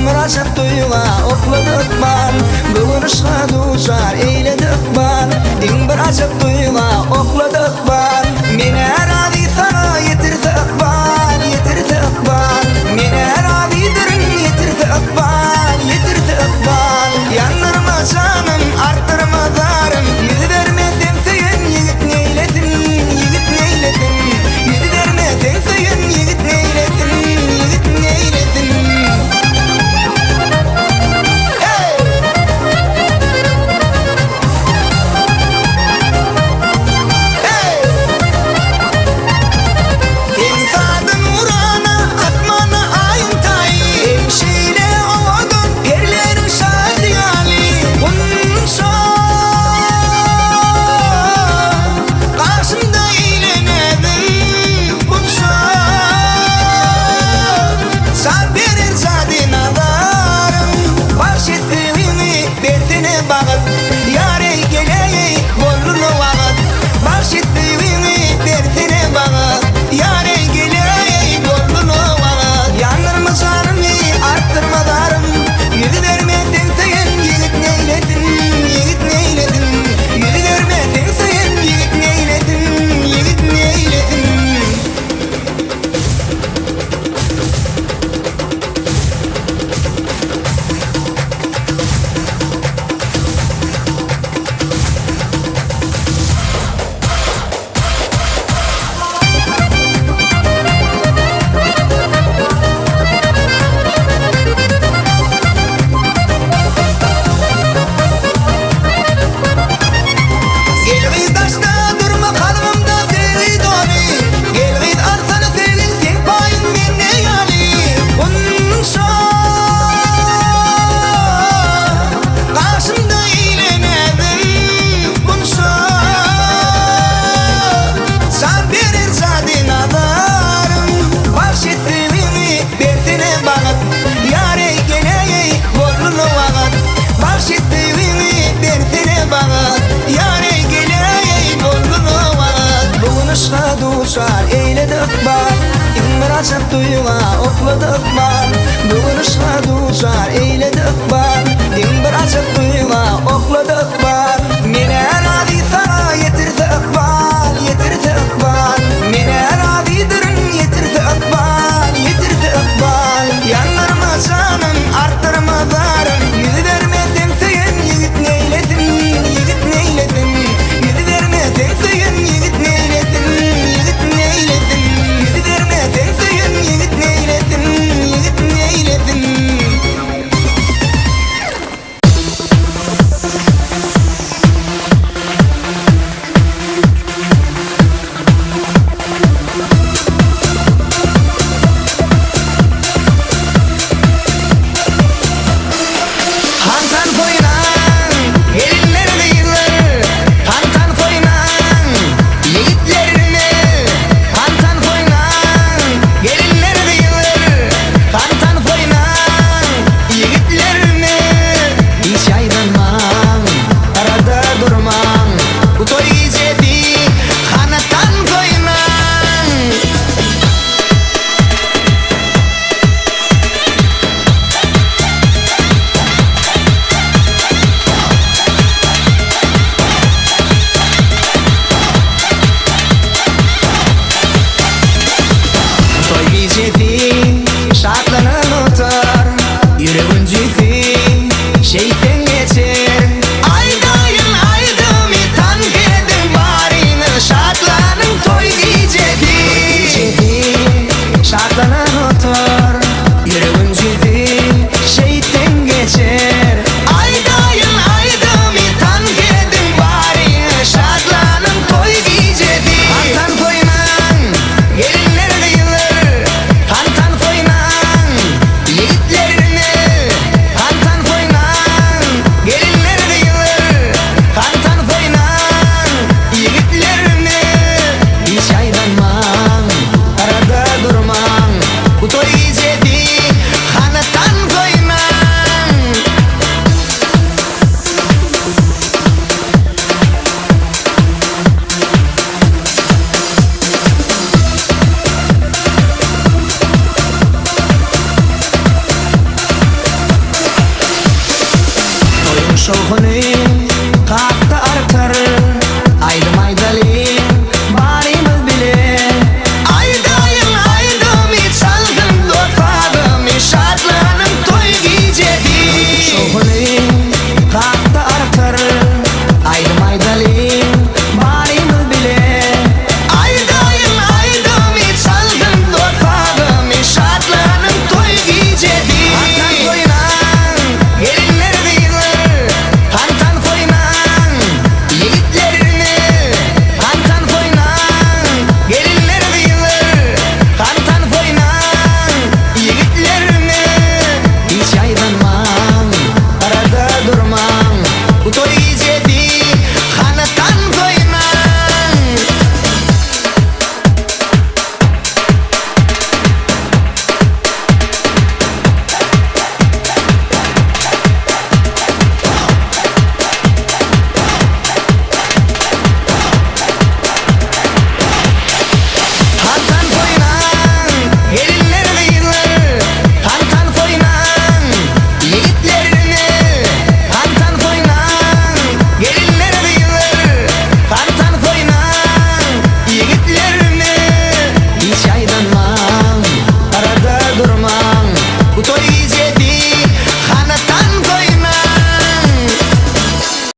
Mıracak duyga okladık ban Bugünüşka duşar eyledik ban Mıracak duyga okladık ban Mine radi sana yetirdik ban Yetirdik ban Mine radidirin yetirdik ban Yetirdik ban Yanırma canım arttırma darım Yüzü vermedin seyin yigit neyletin Yigit neyletin Yüzü vermedin seyin yigit neyletin Yigit neyletin Mıracak duyga okladık ban Bugünüşka duşar eyledik ban Mıracak duyga okladık ban Mine radi sana yetirdik ban Yetirdik ban Mine radidirin yetirdik ban Yetirdik ban Yanırma canım arttırma darım Yüzü vermedin seyin yigit neyletin Yigit neyletin Yüzü vermedin seyin yigit neyletin Yigit neyletin Yüzü vermedin seyin yigit neyletin Yigit neyletin şoxunu